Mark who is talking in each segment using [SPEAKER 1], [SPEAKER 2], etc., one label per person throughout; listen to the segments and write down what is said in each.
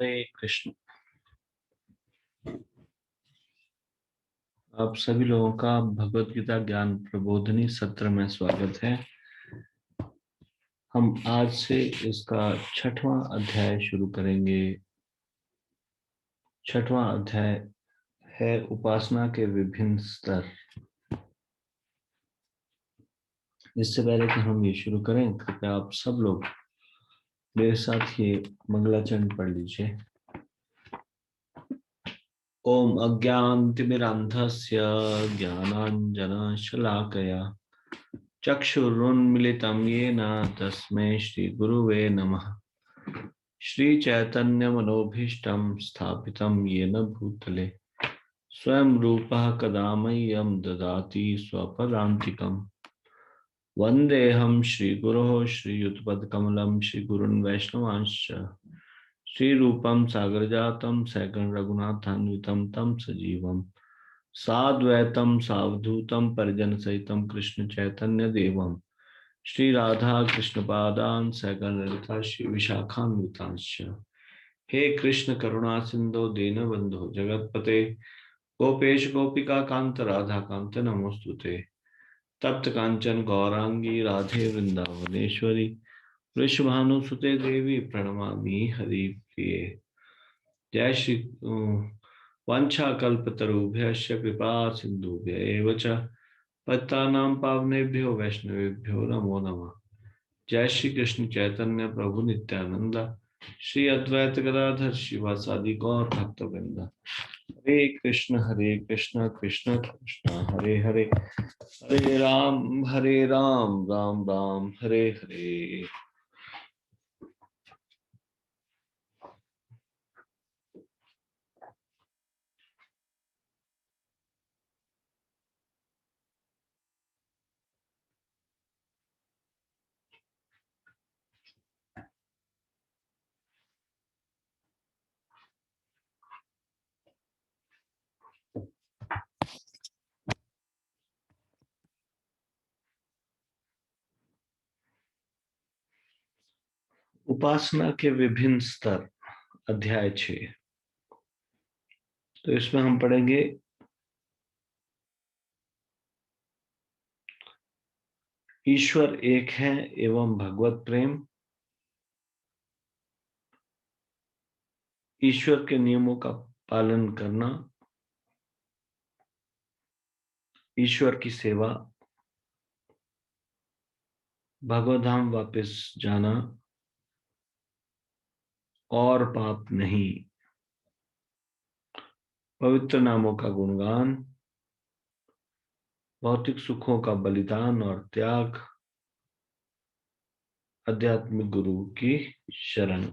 [SPEAKER 1] हरे कृष्ण। आप सभी लोगों का भगवत गीता ज्ञान प्रबोधिनी सत्र में स्वागत है। हम आज से इसका 6वां अध्याय शुरू करेंगे। 6वां अध्याय है उपासना के विभिन्न स्तर। इससे पहले कि हम ये शुरू करें, कृपया आप सब लोग मेरे साथ ये मंगलाचरण पढ़ लीजिए। ओम अज्ञानतिमिरान्धस्य ज्ञानाञ्जनशलाकया चक्षुरुन्मिलितं येन तस्मै श्रीगुरुवे नमः। श्रीचैतन्यमनोभीष्टं स्थापितं येन भूतले स्वयं रूपः कदा मह्यं ददाति स्वपदान्तिकम्। वन्देऽहं श्रीगुरोः श्रीयुतपदकमलं श्रीगुरून् वैष्णवांश्च श्रीरूपं सागरजातं सैगण रघुनाथान्वितं तं सजीवं साद्वैतं सावधूतं परिजनसहितं कृष्ण चैतन्य देवं श्री राधा कृष्ण पादान सैगण ललिता श्री विशाखान्वितांश्च। हे कृष्ण करुणा सिंधु दीनबंधु जगतपते गोपेश गोपिका कांत राधा कांत नमोस्तुते। तप्त कांचन गौरांगी राधे वृंदावनेश्वरी वृषभानुसुते देवी प्रणमामि हरिप्रिये। जय श्री वंशाकल्पतरुभ्यश्च कृपा सिन्धुभ्य एव च पतितानां पावनेभ्यो वैष्णवेभ्यो नमो नमः। जय श्री कृष्ण चैतन्य प्रभु नित्यानंद श्री अद्वैत गदाधर शिवासादि गौर भक्तवृंद। हरे कृष्ण कृष्ण कृष्ण हरे हरे, हरे राम राम राम हरे हरे। उपासना के विभिन्न स्तर, अध्याय 6। तो इसमें हम पढ़ेंगे ईश्वर एक है एवं भगवत प्रेम, ईश्वर के नियमों का पालन करना, ईश्वर की सेवा, भगवत धाम वापस जाना और पाप नहीं, पवित्र नामों का गुणगान, भौतिक सुखों का बलिदान और त्याग, आध्यात्मिक गुरु की शरण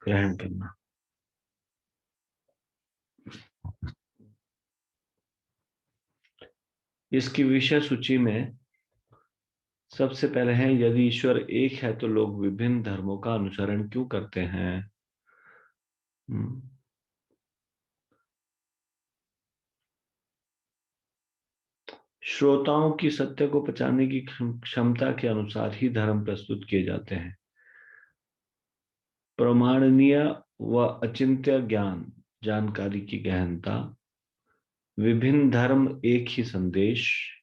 [SPEAKER 1] ग्रहण करना। इसकी विषय सूची में सबसे पहले है, यदि ईश्वर एक है तो लोग विभिन्न धर्मों का अनुसरण क्यों करते हैं। श्रोताओं की सत्य को पहचानने की क्षमता के अनुसार ही धर्म प्रस्तुत किए जाते हैं। प्रमाणनीय व अचिंत्य ज्ञान, जानकारी की गहनता, विभिन्न धर्म एक ही संदेश,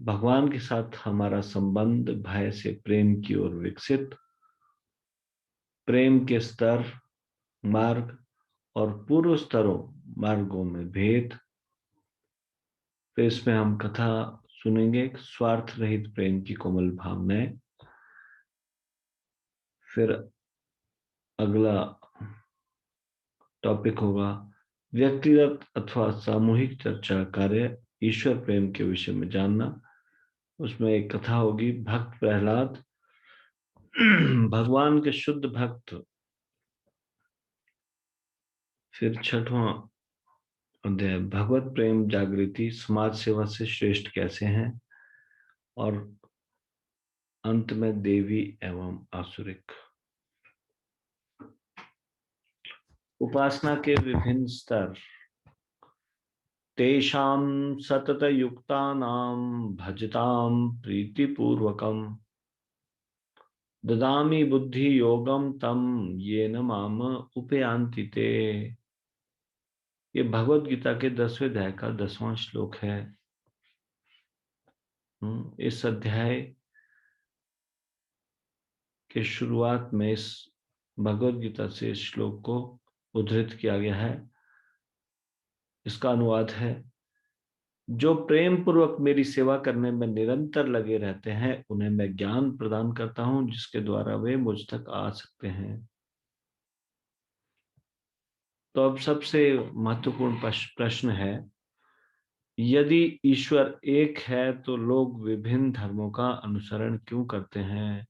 [SPEAKER 1] भगवान के साथ हमारा संबंध भय से प्रेम की ओर विकसित, प्रेम के स्तर, मार्ग और पूर्व स्तरों मार्गों में भेद। फिर इसमें हम कथा सुनेंगे, स्वार्थ रहित प्रेम की कोमल भावनाएं। फिर अगला टॉपिक होगा व्यक्तिगत अथवा सामूहिक चर्चा कार्य ईश्वर प्रेम के विषय में जानना। उसमें एक कथा होगी, भक्त प्रहलाद भगवान के शुद्ध भक्त। फिर 6वां अध्याय भगवत प्रेम जागृति, समाज सेवा से श्रेष्ठ कैसे हैं। और अंत में देवी एवं आसुरिक। उपासना के विभिन्न स्तर। तेषां सततयुक्तानां भजतां प्रीतिपूर्वकं ददामि बुद्धि योगम तम ये न माम उपयांति ते। ये भगवत गीता के 10वें अध्याय का 10वां श्लोक है। इस अध्याय के शुरुआत में इस भगवत गीता से इस श्लोक को उद्धृत किया गया है। इसका अनुवाद है, जो प्रेम पूर्वक मेरी सेवा करने में निरंतर लगे रहते हैं उन्हें मैं ज्ञान प्रदान करता हूं जिसके द्वारा वे मुझ तक आ सकते हैं। तो अब सबसे महत्वपूर्ण प्रश्न है, यदि ईश्वर एक है तो लोग विभिन्न धर्मों का अनुसरण क्यों करते हैं?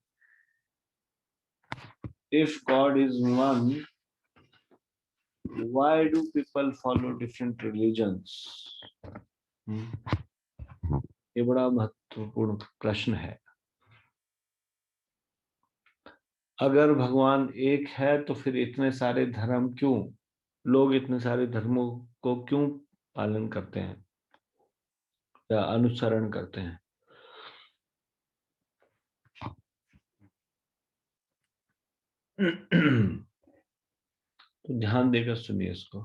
[SPEAKER 1] If God is one, why do people follow different religions? ये बड़ा महत्वपूर्ण प्रश्न है। अगर भगवान एक है तो फिर इतने सारे धर्म क्यों, लोग इतने सारे धर्मों को क्यों पालन करते हैं या अनुसरण करते हैं? तो ध्यान देकर सुनिए इसको।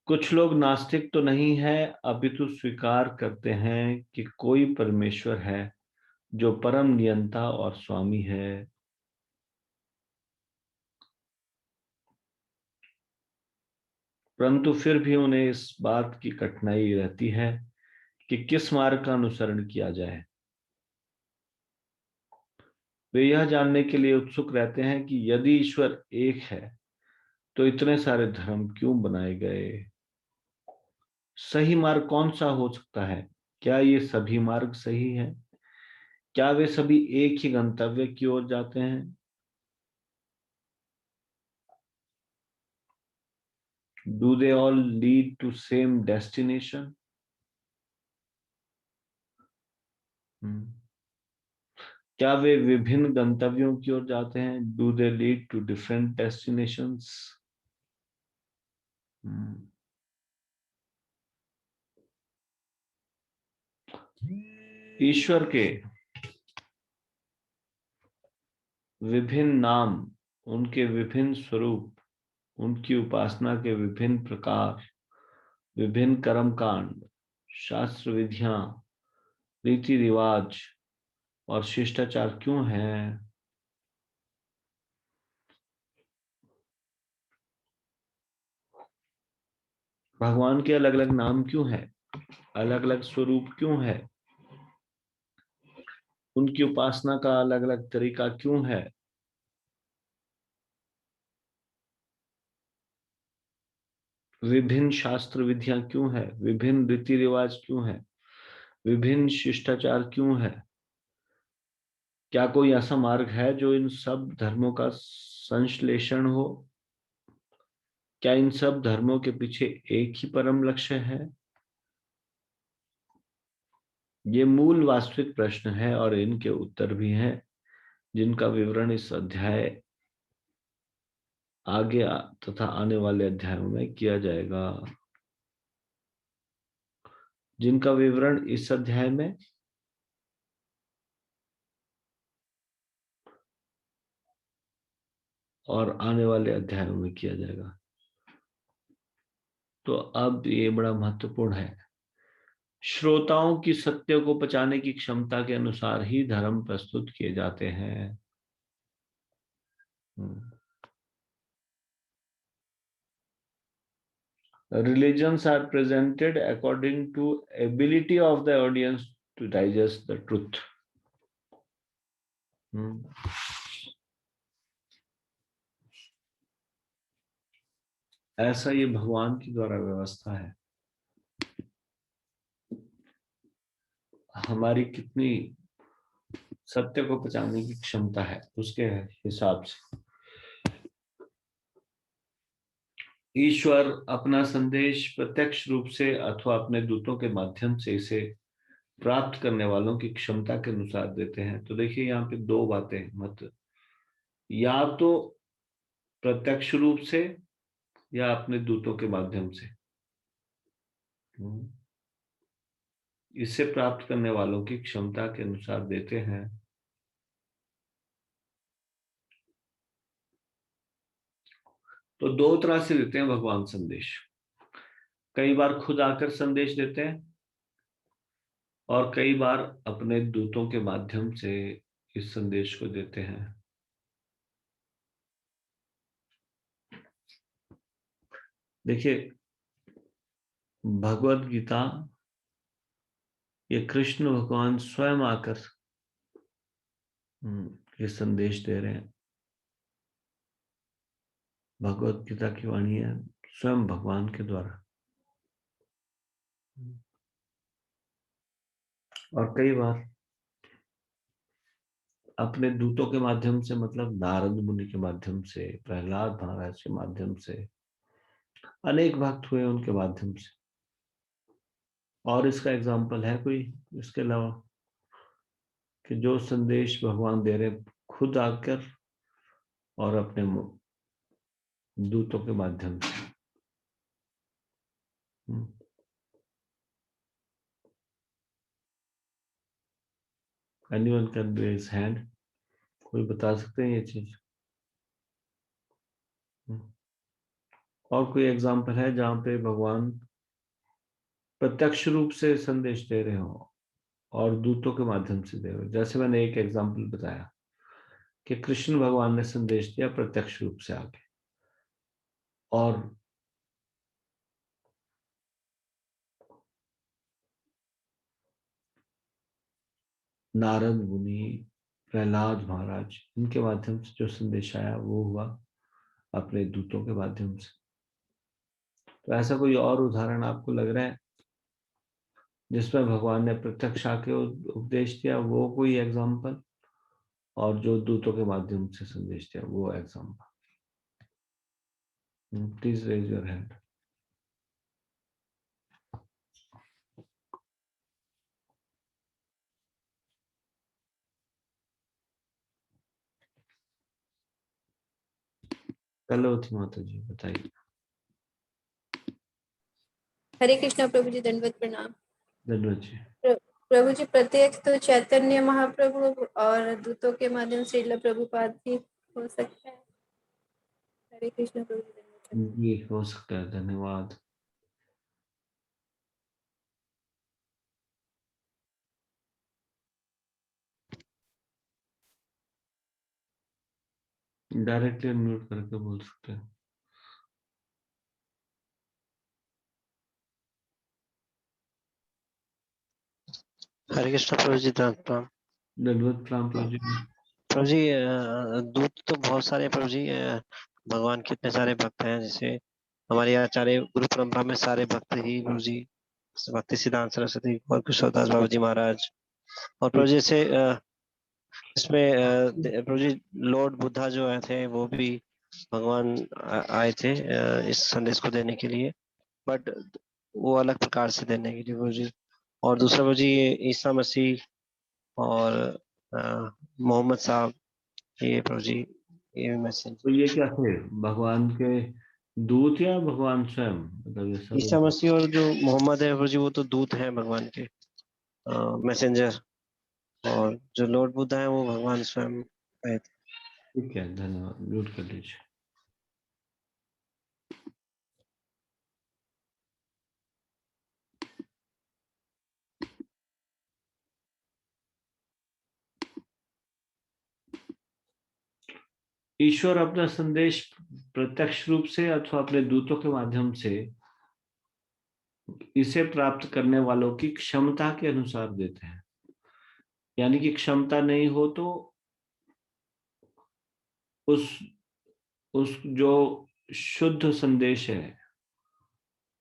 [SPEAKER 1] कुछ लोग नास्तिक तो नहीं है, अपितु स्वीकार करते हैं कि कोई परमेश्वर है जो परम नियंता और स्वामी है। परंतु फिर भी उन्हें इस बात की कठिनाई रहती है कि किस मार्ग का अनुसरण किया जाए। वे यह जानने के लिए उत्सुक रहते हैं कि यदि ईश्वर एक है तो इतने सारे धर्म क्यों बनाए गए? सही मार्ग कौन सा हो सकता है? क्या ये सभी मार्ग सही है? क्या वे सभी एक ही गंतव्य की ओर जाते हैं? Do they all lead to same destination? क्या वे विभिन्न गंतव्यों की ओर जाते हैं? Do they lead to different destinations? ईश्वर के विभिन्न नाम, उनके विभिन्न स्वरूप, उनकी उपासना के विभिन्न प्रकार, विभिन्न कर्मकांड, शास्त्र विधियां, रीति रिवाज और शिष्टाचार क्यों हैं? भगवान के अलग अलग नाम क्यों हैं? अलग अलग स्वरूप क्यों है? उनकी उपासना का अलग अलग तरीका क्यों है? विभिन्न शास्त्र विधियां क्यों है? विभिन्न रीति रिवाज क्यों है? विभिन्न शिष्टाचार क्यों है? क्या कोई ऐसा मार्ग है जो इन सब धर्मों का संश्लेषण हो? क्या इन सब धर्मों के पीछे एक ही परम लक्ष्य है? ये मूल वास्तविक प्रश्न है और इनके उत्तर भी हैं जिनका विवरण इस अध्याय आगे तथा आने वाले अध्यायों में किया जाएगा। जिनका विवरण इस अध्याय में और आने वाले अध्यायों में किया जाएगा। तो अब ये बड़ा महत्वपूर्ण है। श्रोताओं की सत्य को पचाने की क्षमता के अनुसार ही धर्म प्रस्तुत किए जाते हैं। Religions are presented according to ability of the audience to digest the truth. ऐसा ये भगवान की द्वारा व्यवस्था है। हमारी कितनी सत्य को पचाने की क्षमता है उसके हिसाब से ईश्वर अपना संदेश प्रत्यक्ष रूप से अथवा अपने दूतों के माध्यम से इसे प्राप्त करने वालों की क्षमता के अनुसार देते हैं। तो देखिए यहाँ पे दो बातें, मतलब या तो प्रत्यक्ष रूप से या अपने दूतों के माध्यम से। इससे प्राप्त करने वालों की क्षमता के अनुसार देते हैं। तो दो तरह से देते हैं भगवान संदेश। कई बार खुद आकर संदेश देते हैं और कई बार अपने दूतों के माध्यम से इस संदेश को देते हैं। देखिए, भगवत गीता ये कृष्ण भगवान स्वयं आकर ये संदेश दे रहे हैं। भगवत गीता की वाणी है स्वयं भगवान के द्वारा। और कई बार अपने दूतों के माध्यम से, मतलब नारद मुनि के माध्यम से, प्रहलाद महाराज के माध्यम से, अनेक भक्त हुए उनके माध्यम से। और इसका एग्जाम्पल है कोई इसके अलावा कि जो संदेश भगवान दे रहे खुद आकर और अपने दूतों के माध्यम से। Anyone can raise hand? कोई बता सकते हैं ये चीज? और कोई एग्जाम्पल है जहां पे भगवान प्रत्यक्ष रूप से संदेश दे रहे हो और दूतों के माध्यम से दे रहे हो? जैसे मैंने एक एग्जाम्पल बताया कि कृष्ण भगवान ने संदेश दिया प्रत्यक्ष रूप से आके, और नारद मुनि, प्रहलाद महाराज, इनके माध्यम से जो संदेश आया वो हुआ अपने दूतों के माध्यम से। तो ऐसा कोई और उदाहरण आपको लग रहा है जिसमें भगवान ने प्रत्यक्ष आके उपदेश दिया, वो कोई एग्जाम्पल, और जो दूतों के माध्यम से संदेश दिया वो example? Please raise your hand. Kalavati माता जी बताइए।
[SPEAKER 2] हरे कृष्णा प्रभु जी, दंडवत प्रणाम।
[SPEAKER 1] धन्यवाद जी।
[SPEAKER 2] प्रभु जी, प्रत्यक्ष तो चैतन्य महाप्रभु और दूतों के माध्यम से श्रील प्रभुपाद भी हो सकता है। हरे कृष्णा प्रभु जी, दंडवत प्रणाम।
[SPEAKER 1] ये हो सकता है, धन्यवाद। डायरेक्टली अनम्यूट करके बोल सकते हैं।
[SPEAKER 3] हरे कृष्ण प्रभु जी, प्रणाम।
[SPEAKER 1] धन्यवाद प्रणाम प्रभु जी।
[SPEAKER 3] प्रभु जी, दूत तो बहुत सारे प्रभु जी, भगवान के इतने सारे भक्त हैं। जैसे हमारे आचार्य गुरु परंपरा में सारे भक्त ही प्रभु जी, भक्ति सिद्धांत सरस्वती और कृष्णदास बाबू जी महाराज। और प्रभु जी से इसमें प्रभु जी लॉर्ड बुद्धा जो आए थे वो भी भगवान आए थे इस संदेश को देने के लिए, बट वो अलग प्रकार से देने के लिए प्रभु जी। और दूसरा प्रभु जी, ये ईसा मसीह और मोहम्मद साहब, ये प्रभु जी ये मैसेज।
[SPEAKER 1] तो ये क्या थे, भगवान के दूत या भगवान स्वयं? मतलब ये सब
[SPEAKER 3] ईसा मसीह और जो मोहम्मद है प्रभु जी, वो तो दूत हैं भगवान के, मैसेंजर। और जो लॉर्ड बुद्धा है वो भगवान स्वयं आए थे।
[SPEAKER 1] ठीक है, धन्यवाद। म्यूट कर दीजिए। ईश्वर अपना संदेश प्रत्यक्ष रूप से अथवा अपने दूतों के माध्यम से इसे प्राप्त करने वालों की क्षमता के अनुसार देते हैं। यानी कि क्षमता नहीं हो तो उस जो शुद्ध संदेश है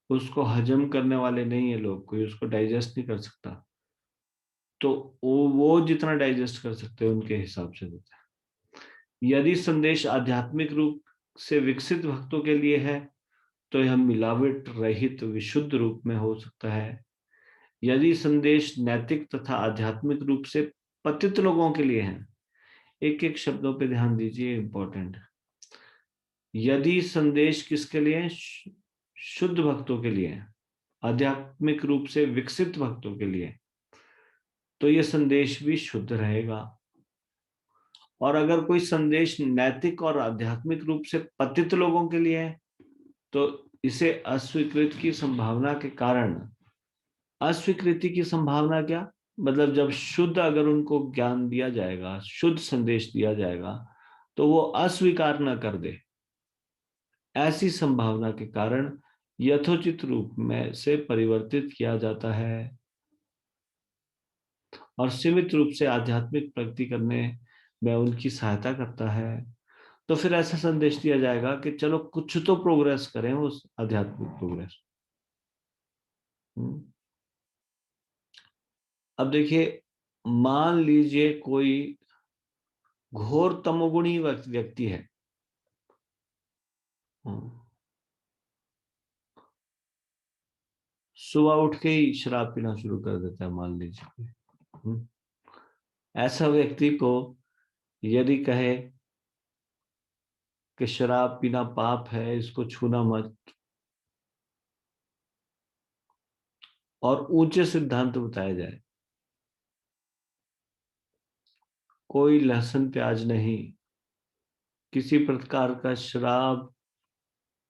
[SPEAKER 1] उसको हजम करने वाले नहीं है लोग, कोई उसको डाइजेस्ट नहीं कर सकता, तो वो जितना डाइजेस्ट कर सकते हैं उनके हिसाब से देता है। यदि संदेश आध्यात्मिक रूप से विकसित भक्तों के लिए है तो यह मिलावट रहित विशुद्ध रूप में हो सकता है। यदि संदेश नैतिक तथा आध्यात्मिक रूप से पतित लोगों के लिए है, एक एक शब्दों पे ध्यान दीजिए, इंपॉर्टेंट। यदि संदेश किसके लिए? शुद्ध भक्तों के लिए, आध्यात्मिक रूप से विकसित भक्तों के लिए, तो यह संदेश भी शुद्ध रहेगा। और अगर कोई संदेश नैतिक और आध्यात्मिक रूप से पतित लोगों के लिए है तो इसे अस्वीकृत की संभावना के कारण, अस्वीकृति की संभावना क्या मतलब, जब शुद्ध अगर उनको ज्ञान दिया जाएगा, शुद्ध संदेश दिया जाएगा, तो वो अस्वीकार न कर दे, ऐसी संभावना के कारण यथोचित रूप में से परिवर्तित किया जाता है और सीमित रूप से आध्यात्मिक प्रगति करने में उनकी सहायता करता है। तो फिर ऐसा संदेश दिया जाएगा कि चलो कुछ तो प्रोग्रेस करें, उस आध्यात्मिक प्रोग्रेस। अब देखिए, मान लीजिए कोई घोर तमोगुणी व्यक्ति है, सुबह उठ के ही शराब पीना शुरू कर देता है, मान लीजिए। ऐसा व्यक्ति को यदि कहे कि शराब पीना पाप है, इसको छूना मत, और ऊंचे सिद्धांत बताए जाए, कोई लहसुन प्याज नहीं, किसी प्रकार का शराब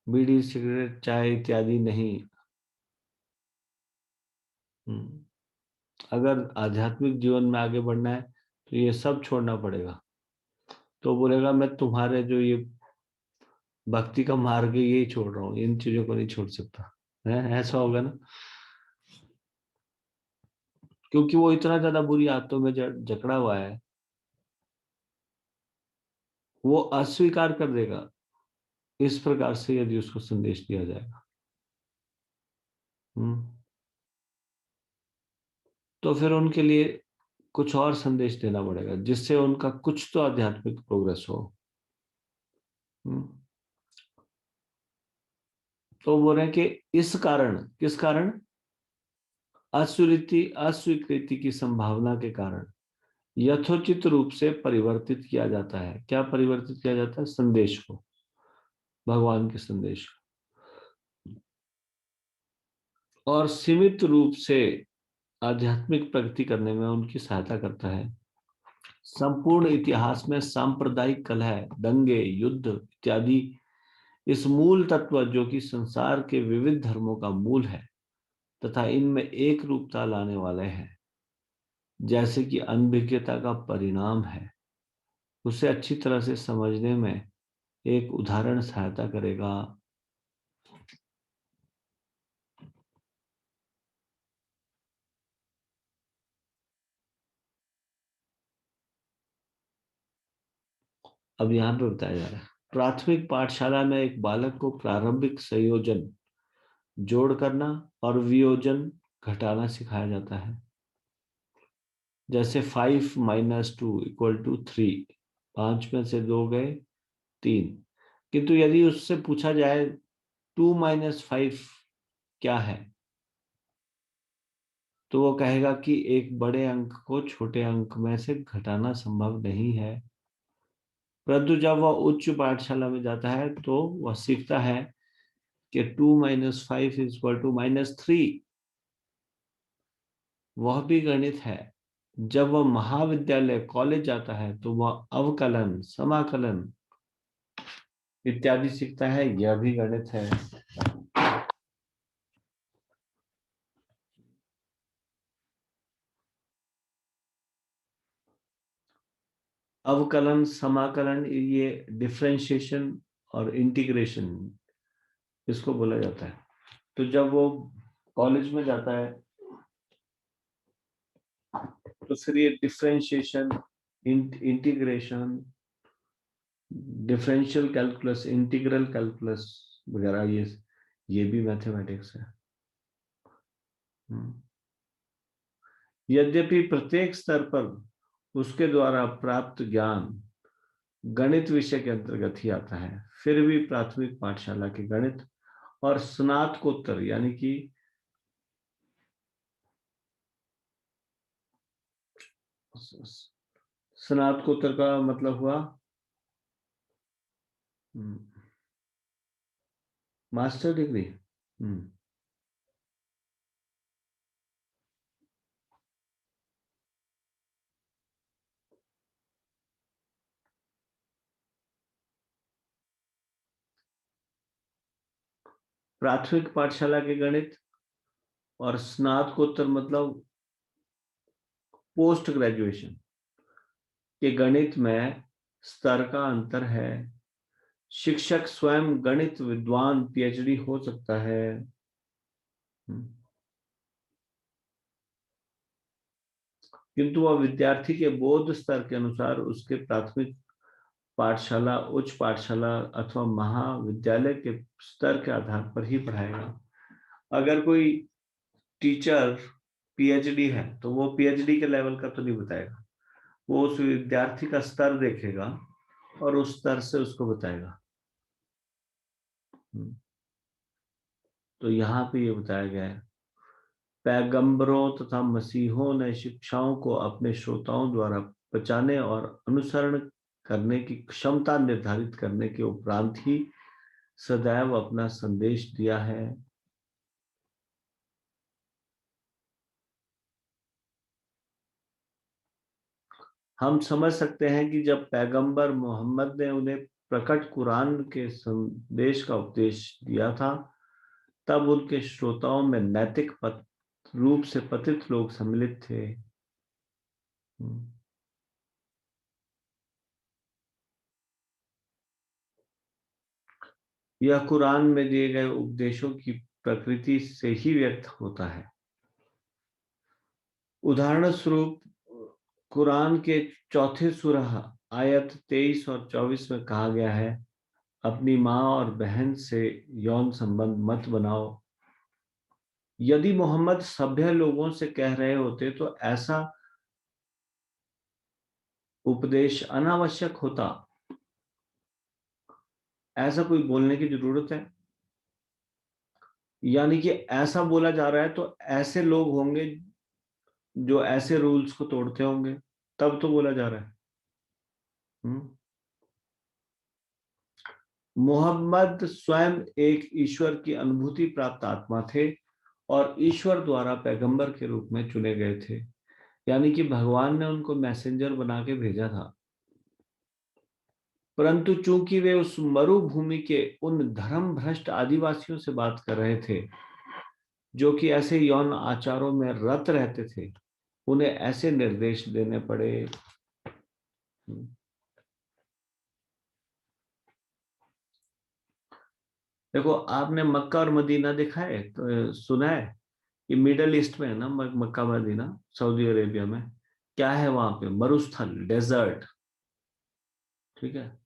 [SPEAKER 1] बीड़ी सिगरेट चाय इत्यादि नहीं, अगर आध्यात्मिक जीवन में आगे बढ़ना है तो ये सब छोड़ना पड़ेगा, तो बोलेगा मैं तुम्हारे जो ये भक्ति का मार्ग है यही छोड़ रहा हूँ, इन चीजों को नहीं छोड़ सकता है, ऐसा होगा ना, क्योंकि वो इतना ज्यादा बुरी आदतों में जकड़ा हुआ है, वो अस्वीकार कर देगा इस प्रकार से यदि उसको संदेश दिया जाएगा। तो फिर उनके लिए कुछ और संदेश देना पड़ेगा जिससे उनका कुछ तो आध्यात्मिक प्रोग्रेस हो। तो बोल रहे हैं कि इस कारण, किस कारण, अस्वीकृति की संभावना के कारण यथोचित रूप से परिवर्तित किया जाता है। क्या परिवर्तित किया जाता है? संदेश को, भगवान के संदेश को, और सीमित रूप से आध्यात्मिक प्रगति करने में उनकी सहायता करता है। संपूर्ण इतिहास में सांप्रदायिक कलह, दंगे, युद्ध इत्यादि इस मूल तत्व जो कि संसार के विविध धर्मों का मूल है तथा इनमें एक रूपता लाने वाले हैं, जैसे कि अनभिज्ञता का परिणाम है, उसे अच्छी तरह से समझने में एक उदाहरण सहायता करेगा। अब यहाँ पे बताया जा रहा है, प्राथमिक पाठशाला में एक बालक को प्रारंभिक संयोजन, जोड़ करना और वियोजन, घटाना सिखाया जाता है। जैसे 5 - 2 = 3, 5 में से 2 गए 3। किंतु यदि उससे पूछा जाए 2 - 5 क्या है, तो वो कहेगा कि एक बड़े अंक को छोटे अंक में से घटाना संभव नहीं है। परंतु जब वह उच्च पाठशाला में जाता है तो वह सीखता है कि 2 - 5 = -3, वह भी गणित है। जब वह महाविद्यालय कॉलेज जाता है तो वह अवकलन, समाकलन इत्यादि सीखता है, यह भी गणित है। अवकलन, समाकलन, ये डिफरेंशिएशन और इंटीग्रेशन इसको बोला जाता है। तो जब वो कॉलेज में जाता है तो फिर ये differentiation, integration, differential calculus, integral calculus वगैरह, ये भी मैथमेटिक्स है। यद्यपि प्रत्येक स्तर पर उसके द्वारा प्राप्त ज्ञान गणित विषय के अंतर्गत ही आता है, फिर भी प्राथमिक पाठशाला के गणित और स्नातकोत्तर यानी कि स्नातकोत्तर का मतलब हुआ मास्टर डिग्री। प्राथमिक पाठशाला के गणित और स्नातकोत्तर मतलब पोस्ट ग्रेजुएशन के गणित में स्तर का अंतर है। शिक्षक स्वयं गणित विद्वान पीएचडी हो सकता है। किंतु वह विद्यार्थी के बोध स्तर के अनुसार उसके प्राथमिक पाठशाला, उच्च पाठशाला अथवा महाविद्यालय के स्तर के आधार पर ही पढ़ाएगा। अगर कोई टीचर पीएचडी है तो वो पीएचडी के लेवल का तो नहीं बताएगा, वो उस विद्यार्थी का स्तर देखेगा और उस स्तर से उसको बताएगा। तो यहाँ पे ये बताया गया है, पैगंबरों तथा मसीहों ने शिक्षाओं को अपने श्रोताओं द्वारा पचाने और अनुसरण करने की क्षमता निर्धारित करने के उपरांत ही सदैव अपना संदेश दिया है। हम समझ सकते हैं कि जब पैगंबर मोहम्मद ने उन्हें प्रकट कुरान के संदेश का उपदेश दिया था, तब उनके श्रोताओं में नैतिक रूप से पतित लोग सम्मिलित थे। यह कुरान में दिए गए उपदेशों की प्रकृति से ही व्यक्त होता है। उदाहरण स्वरूप कुरान के चौथे सूरह आयत 23 और 24 में कहा गया है, अपनी मां और बहन से यौन संबंध मत बनाओ। यदि मोहम्मद सभ्य लोगों से कह रहे होते तो ऐसा उपदेश अनावश्यक होता। ऐसा कोई बोलने की जरूरत है? यानी कि ऐसा बोला जा रहा है तो ऐसे लोग होंगे जो ऐसे रूल्स को तोड़ते होंगे, तब तो बोला जा रहा है। मोहम्मद स्वयं एक ईश्वर की अनुभूति प्राप्त आत्मा थे और ईश्वर द्वारा पैगंबर के रूप में चुने गए थे, यानी कि भगवान ने उनको मैसेंजर बना के भेजा था। परंतु चूंकि वे उस मरुभूमि के उन धर्म भ्रष्ट आदिवासियों से बात कर रहे थे जो कि ऐसे यौन आचारों में रत रहते थे, उन्हें ऐसे निर्देश देने पड़े। देखो, आपने मक्का और मदीना देखा है तो सुना है कि मिडल ईस्ट में है ना, मक्का मदीना सऊदी अरेबिया में, क्या है वहां पे? मरुस्थल, डेजर्ट। ठीक है,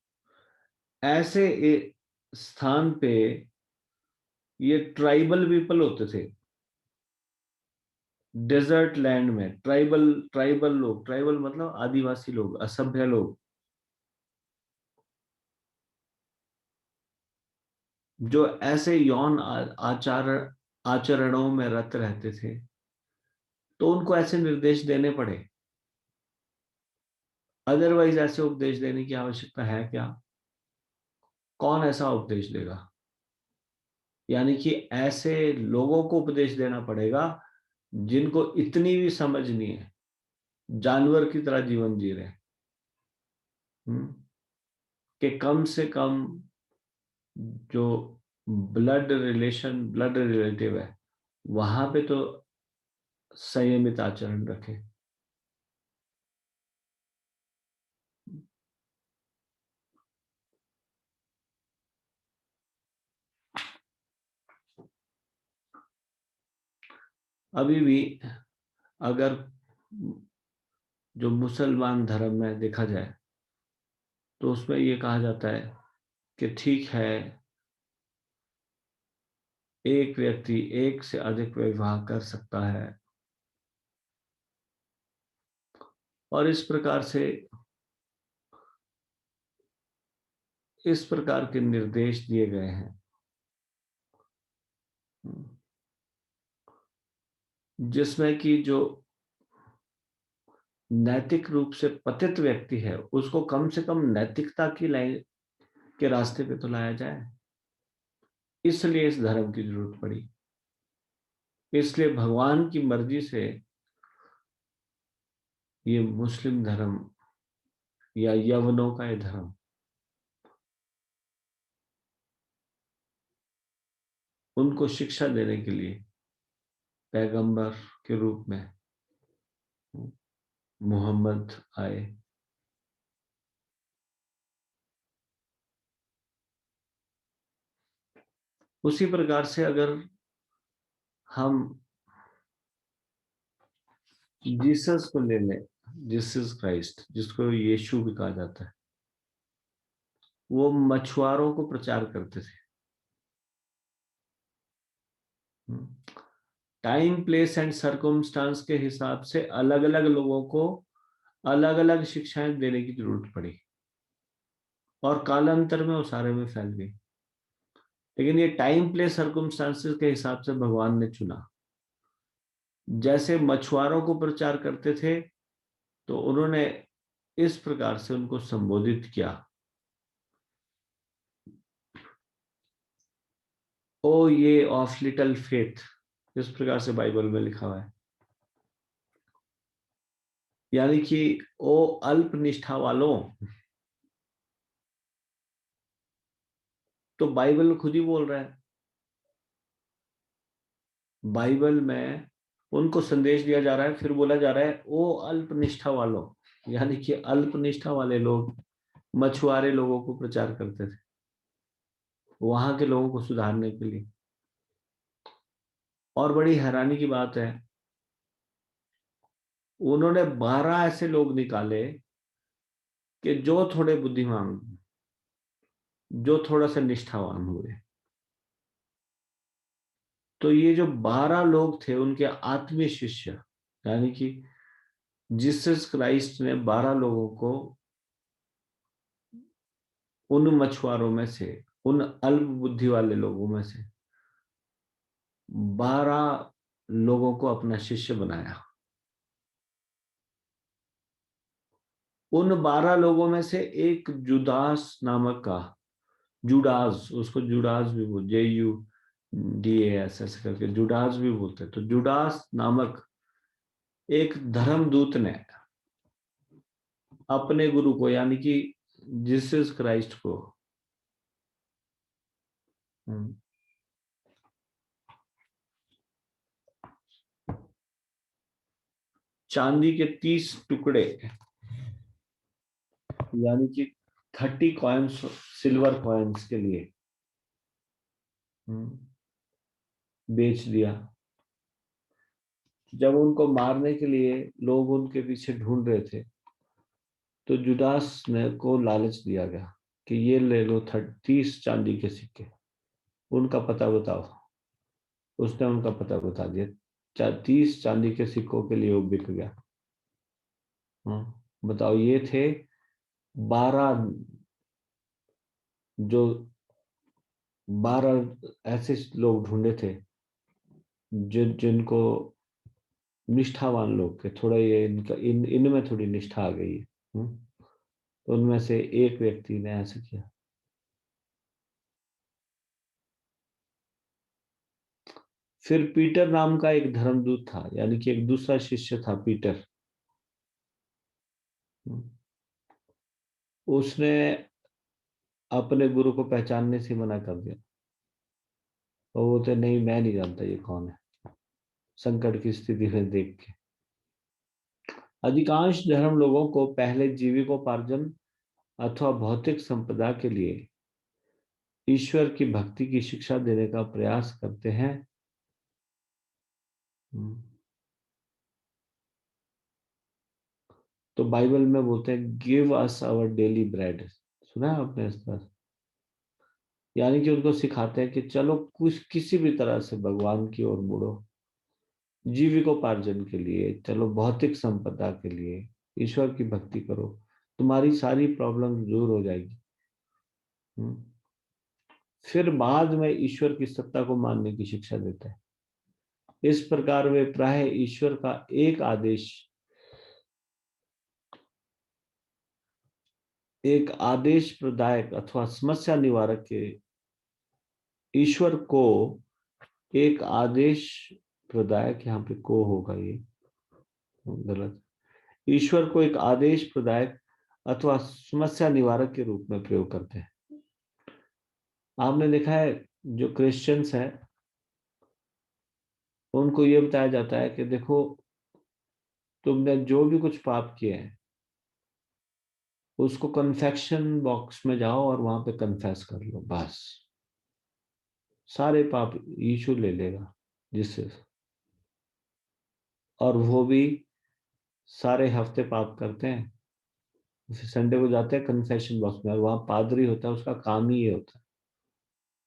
[SPEAKER 1] ऐसे स्थान पे ये ट्राइबल पीपल होते थे। डेजर्ट लैंड में ट्राइबल लोग, ट्राइबल मतलब आदिवासी लोग, असभ्य लोग, जो ऐसे यौन आचरणों में रत रहते थे, तो उनको ऐसे निर्देश देने पड़े। अदरवाइज ऐसे उपदेश देने की आवश्यकता है क्या? कौन ऐसा उपदेश देगा? यानी कि ऐसे लोगों को उपदेश देना पड़ेगा जिनको इतनी भी समझ नहीं है, जानवर की तरह जीवन जी रहे हैं, कि कम से कम जो ब्लड रिलेटिव है वहां पे तो संयमित आचरण रखे। अभी भी अगर जो मुसलमान धर्म में देखा जाए तो उसमें ये कहा जाता है कि ठीक है, एक व्यक्ति एक से अधिक विवाह कर सकता है, और इस प्रकार के निर्देश दिए गए हैं जिसमें कि जो नैतिक रूप से पतित व्यक्ति है उसको कम से कम नैतिकता की लाइन के रास्ते पे तो लाया जाए। इसलिए इस धर्म की जरूरत पड़ी, इसलिए भगवान की मर्जी से ये मुस्लिम धर्म या यवनों का ये धर्म उनको शिक्षा देने के लिए पैगंबर के रूप में मोहम्मद आए। उसी प्रकार से अगर हम जीसस को ले लें, जीसस क्राइस्ट जिसको यीशु भी कहा जाता है, वो मछुआरों को प्रचार करते थे। टाइम, प्लेस एंड सर्कमस्टांस के हिसाब से अलग अलग लोगों को अलग अलग शिक्षाएं देने की जरूरत पड़ी और कालांतर में वो सारे में फैल गई। लेकिन ये टाइम, प्लेस, सर्कमस्टांसेस के हिसाब से भगवान ने चुना। जैसे मछुआरों को प्रचार करते थे तो उन्होंने इस प्रकार से उनको संबोधित किया, ओ ये ऑफ लिटिल फेथ, इस प्रकार से बाइबल में लिखा हुआ है। यानी कि ओ अल्प निष्ठा वालों। तो बाइबल खुद ही बोल रहा है, बाइबल में उनको संदेश दिया जा रहा है, फिर बोला जा रहा है ओ अल्प निष्ठा वालों। यानी कि अल्प निष्ठा वाले लोग मछुआरे लोगों को प्रचार करते थे, वहां के लोगों को सुधारने के लिए। और बड़ी हैरानी की बात है, उन्होंने 12 ऐसे लोग निकाले कि जो थोड़े बुद्धिमान, जो थोड़ा सा निष्ठावान हुए। तो ये जो 12 लोग थे उनके आत्मीय शिष्य, यानी कि जीसस क्राइस्ट ने 12 लोगों को उन मछुआरों में से, उन अल्प बुद्धि वाले लोगों में से 12 लोगों को अपना शिष्य बनाया। उन 12 लोगों में से एक जुदास नामक का, जुडास, उसको जुडास भी बोल, JUDAS ऐसे करके जुडास भी बोलते हैं। तो जुडास नामक एक धर्मदूत ने अपने गुरु को, यानी कि जीसस क्राइस्ट को, चांदी के 30 टुकड़े, यानी कि 30 कॉइन्स, सिल्वर कॉइन्स के लिए बेच दिया। जब उनको मारने के लिए लोग उनके पीछे ढूंढ रहे थे तो जुदास ने को लालच दिया गया कि ये ले लो 30 चांदी के सिक्के, उनका पता बताओ। उसने उनका पता बता दिया, 30 चांदी के सिक्कों के लिए वो बिक गया। बताओ, ये थे 12, जो 12 ऐसे लोग ढूंढे थे जिनको निष्ठावान लोग के, थोड़ा ये इनमें थोड़ी निष्ठा आ गई है। तो उनमें से एक व्यक्ति ने ऐसा किया। फिर पीटर नाम का एक धर्मदूत था, यानी कि एक दूसरा शिष्य था पीटर। उसने अपने गुरु को पहचानने से मना कर दिया। और वो बोलते नहीं, मैं नहीं जानता ये कौन है, संकट की स्थिति में देख के। अधिकांश धर्म लोगों को पहले जीविकोपार्जन अथवा भौतिक संपदा के लिए ईश्वर की भक्ति की शिक्षा देने का प्रयास करते हैं। तो बाइबल में बोलते हैं give us our daily bread, सुना है आपने इस तरह? यानी कि उनको सिखाते हैं कि चलो कुछ किसी भी तरह से भगवान की ओर मुड़ो, जीविकोपार्जन के लिए चलो, भौतिक संपदा के लिए ईश्वर की भक्ति करो, तुम्हारी सारी प्रॉब्लम दूर हो जाएगी। फिर बाद में ईश्वर की सत्ता को मानने की शिक्षा देते हैं। इस प्रकार वे प्राय ईश्वर का एक आदेश प्रदायक अथवा समस्या निवारक के ईश्वर को एक आदेश प्रदायक, यहाँ पे को होगा, ये गलत, ईश्वर को एक आदेश प्रदायक अथवा समस्या निवारक के रूप में प्रयोग करते हैं। आपने देखा है जो क्रिश्चियंस हैं उनको ये बताया जाता है कि देखो, तुमने जो भी कुछ पाप किए हैं उसको कन्फेक्शन बॉक्स में जाओ और वहां पे कन्फेस कर लो, बस सारे पाप यीशु ले लेगा जिससे। और वो भी सारे हफ्ते पाप करते हैं, फिर संडे को जाते हैं कन्फेशन बॉक्स में, और वहां पादरी होता है, उसका काम ही ये होता है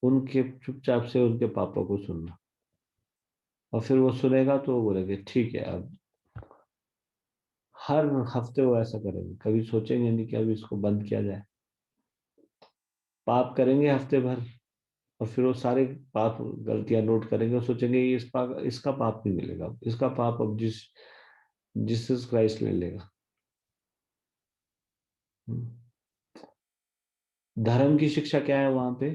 [SPEAKER 1] उनके चुपचाप से उनके पापों को सुनना। और फिर वो सुनेगा तो वो बोलेंगे ठीक है। अब हर हफ्ते वो ऐसा करेंगे, कभी सोचेंगे नहीं कि अब इसको बंद किया जाए। पाप करेंगे हफ्ते भर, और फिर वो सारे पाप गलतियां नोट करेंगे और सोचेंगे ये इसका पाप नहीं मिलेगा, इसका पाप अब जीसस क्राइस्ट ले लेगा। धर्म की शिक्षा क्या है वहां पे?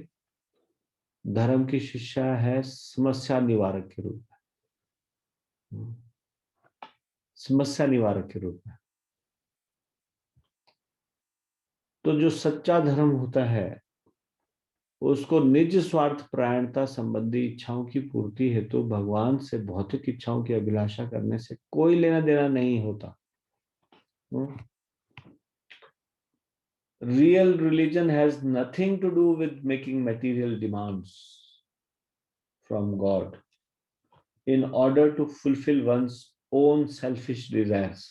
[SPEAKER 1] धर्म की शिक्षा है समस्या निवारक के रूप में, समस्या निवारक के रूप में। तो जो सच्चा धर्म होता है उसको निज स्वार्थ परायणता संबंधी इच्छाओं की पूर्ति हेतु भगवान से भौतिक इच्छाओं की अभिलाषा करने से कोई लेना देना नहीं होता। Real religion has nothing to do with making material demands from God in order to fulfill one's own selfish desires.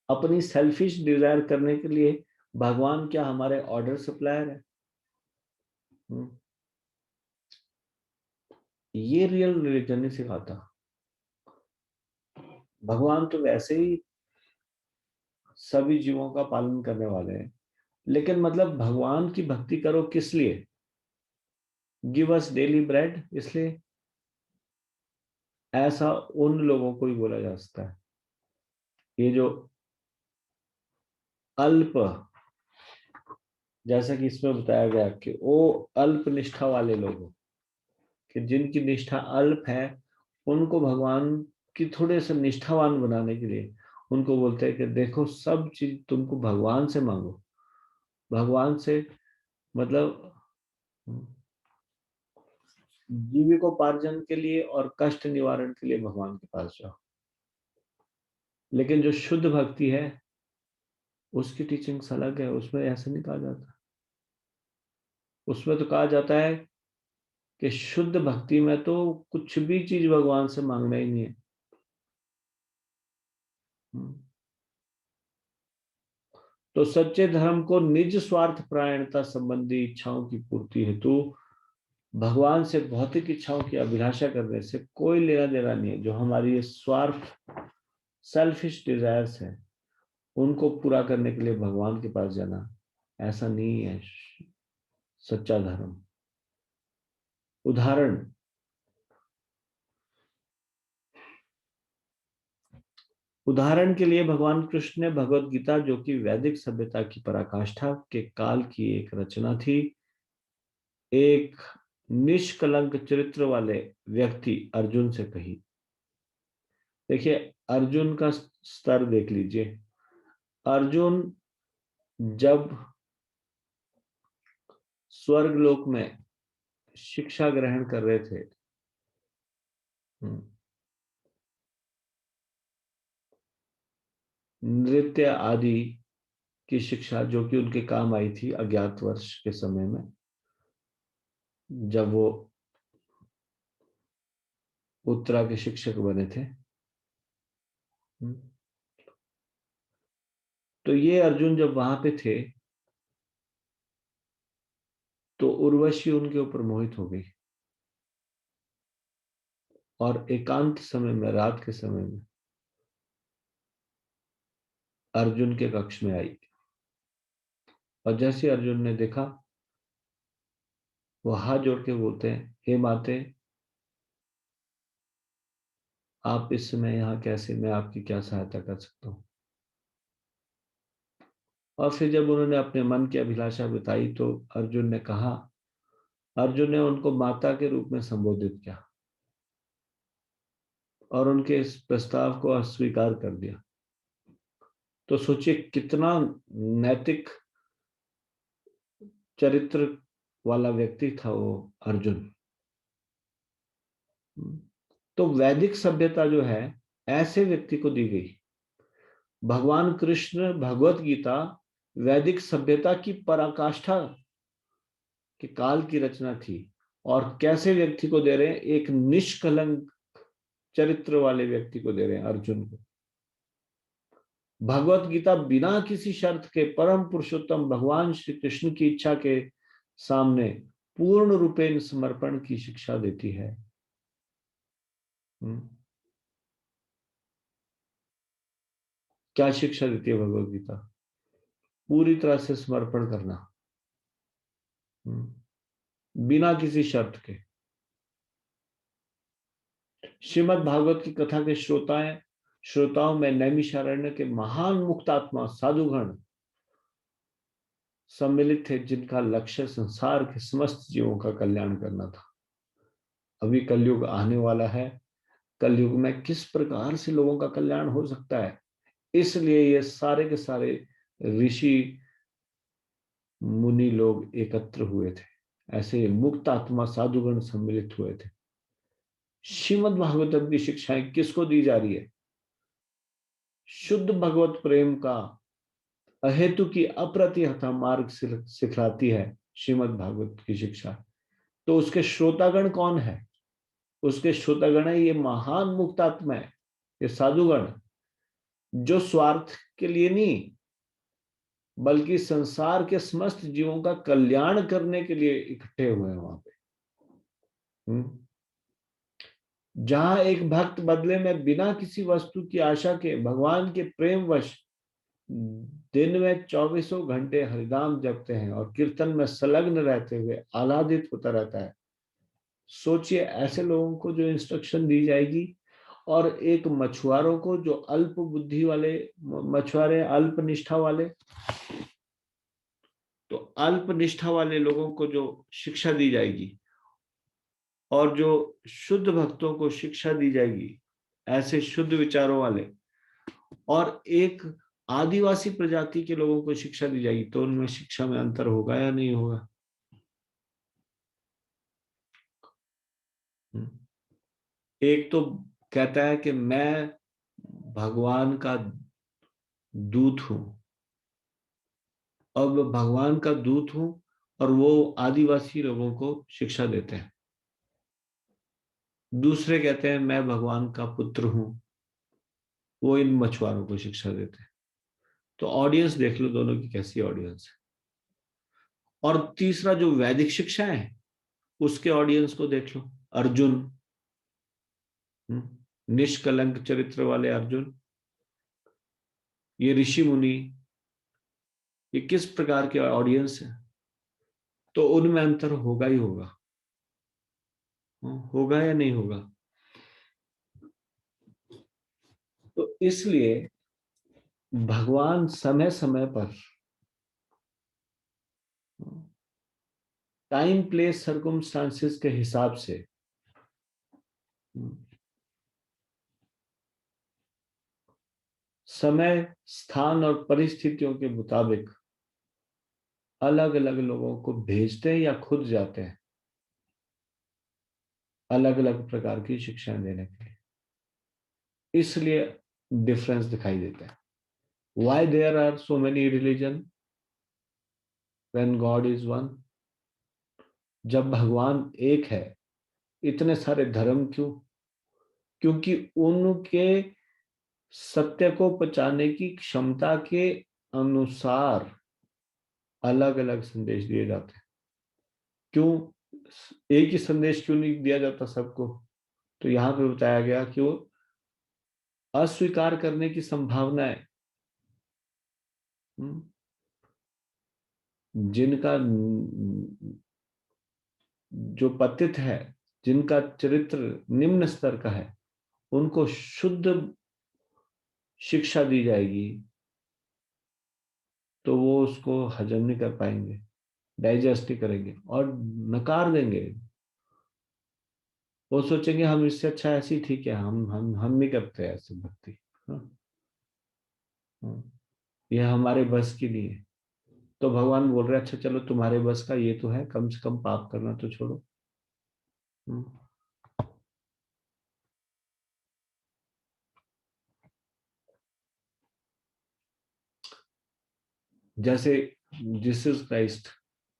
[SPEAKER 1] अपनी सेल्फिश डिजायर करने के लिए भगवान क्या हमारे ऑर्डर सप्लायर है? ये रियल रिलीजन नहीं सिखाता। भगवान तो वैसे ही सभी जीवों का पालन करने वाले हैं, लेकिन मतलब भगवान की भक्ति करो किस लिए? गिव अस डेली ब्रेड, इसलिए ऐसा उन लोगों को ही बोला जा सकता है। ये जो अल्प, जैसा कि इसमें बताया गया कि वो अल्प निष्ठा वाले लोग, कि जिनकी निष्ठा अल्प है, उनको भगवान की थोड़े से निष्ठावान बनाने के लिए उनको बोलते हैं कि देखो सब चीज तुमको भगवान से मांगो, भगवान से मतलब जीविकोपार्जन के लिए और कष्ट निवारण के लिए भगवान के पास जाओ। लेकिन जो शुद्ध भक्ति है उसकी टीचिंग्स अलग है, उसमें ऐसा नहीं कहा जाता। उसमें तो कहा जाता है कि शुद्ध भक्ति में तो कुछ भी चीज भगवान से मांगना ही नहीं है। तो सच्चे धर्म को निज स्वार्थ परायणता संबंधी इच्छाओं की पूर्ति हेतु भगवान से भौतिक इच्छाओं की अभिलाषा करने से कोई लेना देना नहीं है। जो हमारी ये स्वार्थ सेल्फिश डिजायर्स है उनको पूरा करने के लिए भगवान के पास जाना, ऐसा नहीं है सच्चा धर्म। उदाहरण के लिए भगवान कृष्ण ने भगवत गीता, जो कि वैदिक सभ्यता की पराकाष्ठा के काल की एक रचना थी, एक निष्कलंक चरित्र वाले व्यक्ति अर्जुन से कही। देखिए अर्जुन का स्तर देख लीजिए। अर्जुन जब स्वर्गलोक में शिक्षा ग्रहण कर रहे थे, नृत्य आदि की शिक्षा जो कि उनके काम आई थी अज्ञातवर्ष के समय में, जब वो उत्तरा के शिक्षक बने थे। तो ये अर्जुन जब वहां पे थे तो उर्वशी उनके ऊपर मोहित हो गई और एकांत समय में, रात के समय में अर्जुन के कक्ष में आई। और जैसे अर्जुन ने देखा, वो हाथ जोड़ के बोलते हैं, हे माते, आप इस समय यहाँ कैसे, मैं आपकी क्या सहायता कर सकता हूँ? और फिर जब उन्होंने अपने मन की अभिलाषा बताई तो अर्जुन ने उनको माता के रूप में संबोधित किया और उनके इस प्रस्ताव को अस्वीकार कर दिया। तो सोचिए कितना नैतिक चरित्र वाला व्यक्ति था वो अर्जुन। तो वैदिक सभ्यता जो है ऐसे व्यक्ति को दी गई। भगवान कृष्ण भगवत गीता वैदिक सभ्यता की पराकाष्ठा के काल की रचना थी। और कैसे व्यक्ति को दे रहे हैं? एक निष्कलंक चरित्र वाले व्यक्ति को दे रहे हैं, अर्जुन को। भगवत गीता बिना किसी शर्त के परम पुरुषोत्तम भगवान श्री कृष्ण की इच्छा के सामने पूर्ण रूपेण समर्पण की शिक्षा देती है। क्या शिक्षा देती है भगवत गीता? पूरी तरह से समर्पण करना, बिना किसी शर्त के। श्रीमद् भागवत की कथा के श्रोताओं में नैमिषारण्य के महान मुक्तात्मा साधुगण सम्मिलित थे, जिनका लक्ष्य संसार के समस्त जीवों का कल्याण करना था। अभी कलयुग आने वाला है। कलयुग में किस प्रकार से लोगों का कल्याण हो सकता है, इसलिए ये सारे के सारे ऋषि मुनि लोग एकत्र हुए थे। ऐसे मुक्त आत्मा साधुगण सम्मिलित हुए थे। श्रीमद् भागवतम की शिक्षाएं किसको दी जा रही है? शुद्ध भगवत प्रेम का अहेतु की अप्रतिहत मार्ग सिखलाती है श्रीमद् भागवत की शिक्षा। तो उसके श्रोतागण कौन है? उसके श्रोतागण है ये महान मुक्तात्मा है, ये साधुगण, जो स्वार्थ के लिए नहीं बल्कि संसार के समस्त जीवों का कल्याण करने के लिए इकट्ठे हुए हैं वहां पे। जहां एक भक्त बदले में बिना किसी वस्तु की आशा के भगवान के प्रेमवश दिन में 24 घंटे हरिनाम जपते हैं और कीर्तन में संलग्न रहते हुए आह्लादित होता रहता है। सोचिए ऐसे लोगों को जो इंस्ट्रक्शन दी जाएगी, और एक मछुआरों को जो अल्प बुद्धि वाले मछुआरे, अल्प निष्ठा वाले, तो अल्प निष्ठा वाले लोगों को जो शिक्षा दी जाएगी और जो शुद्ध भक्तों को शिक्षा दी जाएगी, ऐसे शुद्ध विचारों वाले, और एक आदिवासी प्रजाति के लोगों को शिक्षा दी जाएगी, तो उनमें शिक्षा में अंतर होगा या नहीं होगा? एक तो कहता है कि मैं भगवान का दूत हूं, अब भगवान का दूत हूं, और वो आदिवासी लोगों को शिक्षा देते हैं। दूसरे कहते हैं मैं भगवान का पुत्र हूं, वो इन मछुआरों को शिक्षा देते हैं। तो ऑडियंस देख लो दोनों की कैसी ऑडियंस है। और तीसरा जो वैदिक शिक्षा है उसके ऑडियंस को देख लो। अर्जुन, निष्कलंक चरित्र वाले अर्जुन, ये ऋषि मुनि, ये किस प्रकार के ऑडियंस है? तो उनमें अंतर होगा ही होगा। होगा या नहीं होगा? तो इसलिए भगवान समय समय पर टाइम प्लेस सर्कमस्टांसेस के हिसाब से समय, स्थान और परिस्थितियों के मुताबिक अलग अलग लोगों को भेजते हैं या खुद जाते हैं अलग अलग प्रकार की शिक्षाएं देने के लिए। इसलिए डिफरेंस दिखाई देता है। Why there are so many religion when God is one? जब भगवान एक है, इतने सारे धर्म क्यों? क्योंकि उनके सत्य को पहचानने की क्षमता के अनुसार अलग अलग संदेश दिए जाते हैं। क्यों एक ही संदेश क्यों नहीं दिया जाता सबको? तो यहां पे बताया गया कि वो अस्वीकार करने की संभावना है। जिनका जो पतित है, जिनका चरित्र निम्न स्तर का है, उनको शुद्ध शिक्षा दी जाएगी तो वो उसको हजम नहीं कर पाएंगे, डाइजेस्ट नहीं करेंगे और नकार देंगे। वो सोचेंगे हम इससे अच्छा ऐसी ठीक है, हम नहीं करते ऐसे भक्ति। ये हमारे बस की नहीं है। तो भगवान बोल रहे अच्छा चलो तुम्हारे बस का ये तो है, कम से कम पाप करना तो छोड़ो। जैसे जीसस क्राइस्ट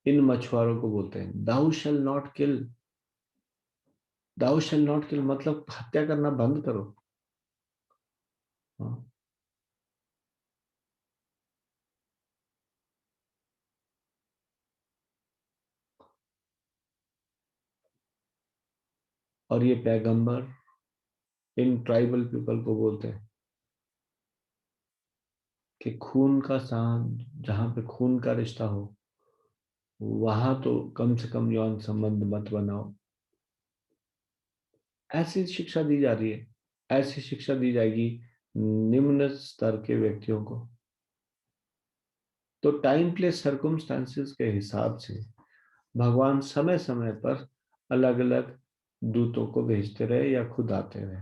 [SPEAKER 1] इन मछुआरों को बोलते हैं दाउ shall not kill, thou shall not kill मतलब हत्या करना बंद करो। हाँ। और ये पैगंबर इन ट्राइबल पीपल को बोलते हैं कि खून का साथ, जहां पे खून का रिश्ता हो वहां तो कम से कम यौन संबंध मत बनाओ। ऐसी शिक्षा दी जा रही है, ऐसी शिक्षा दी जाएगी निम्न स्तर के व्यक्तियों को। तो टाइम प्लेस सर्कमस्टांसेस के हिसाब से भगवान समय समय पर अलग अलग दूतों को भेजते रहे या खुद आते रहे।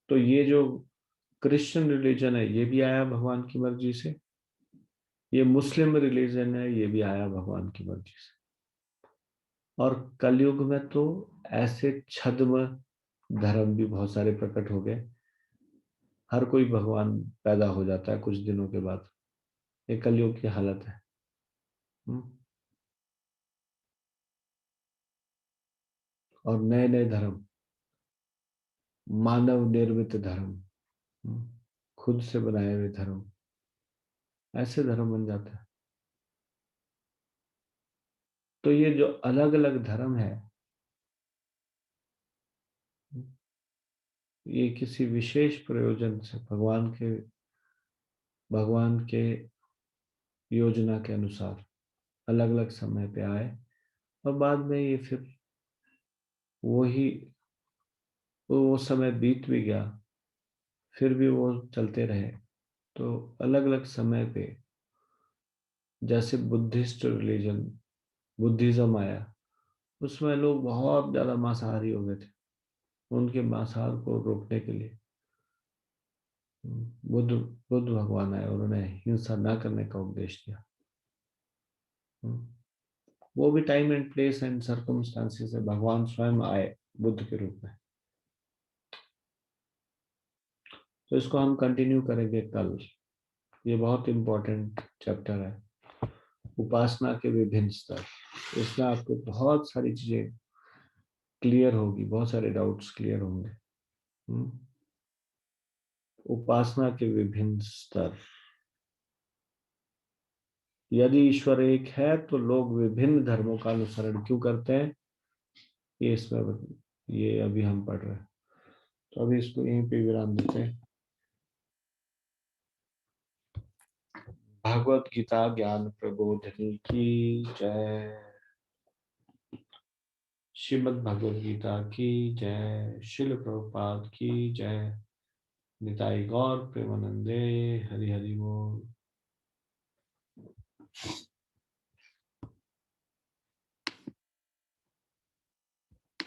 [SPEAKER 1] तो ये जो क्रिश्चियन रिलीजन है ये भी आया भगवान की मर्जी से, ये मुस्लिम रिलीजन है ये भी आया भगवान की मर्जी से। और कलयुग में तो ऐसे छद्म धर्म भी बहुत सारे प्रकट हो गए, हर कोई भगवान पैदा हो जाता है कुछ दिनों के बाद। ये कलयुग की हालत है। और नए नए धर्म, मानव निर्मित धर्म, खुद से बनाए हुए धर्म, ऐसे धर्म बन जाता है। तो ये जो अलग अलग धर्म है ये किसी विशेष प्रयोजन से भगवान के योजना के अनुसार अलग अलग समय पे आए और बाद में ये फिर वही वो समय बीत भी गया फिर भी वो चलते रहे। तो अलग अलग समय पे जैसे बुद्धिस्ट रिलीजन, बुद्धिज्म आया, उसमें लोग बहुत ज्यादा मांसाहारी हो गए थे। उनके मांसाहार को रोकने के लिए बुद्ध बुद्ध भगवान आए, उन्होंने हिंसा ना करने का उपदेश दिया। वो भी time and place and circumstances से भगवान स्वयं आए बुद्ध के रूप में। तो इसको हम कंटिन्यू करेंगे कल। ये बहुत इंपॉर्टेंट चैप्टर है, उपासना के विभिन्न स्तर। इसमें आपको बहुत सारी चीजें क्लियर होगी, बहुत सारे डाउट्स क्लियर होंगे। उपासना के विभिन्न स्तर। यदि ईश्वर एक है तो लोग विभिन्न धर्मों का अनुसरण क्यों करते हैं, ये इसमें ये अभी हम पढ़ रहे हैं। तो अभी इसको यहीं पे विराम देते हैं। भगवत गीता ज्ञान प्रबोधिनी की जय। श्रीमद् भगवत गीता की जय। शिल प्रभुपाद की जय। निताई गौर प्रेमानंदे। हरि हरि बोल।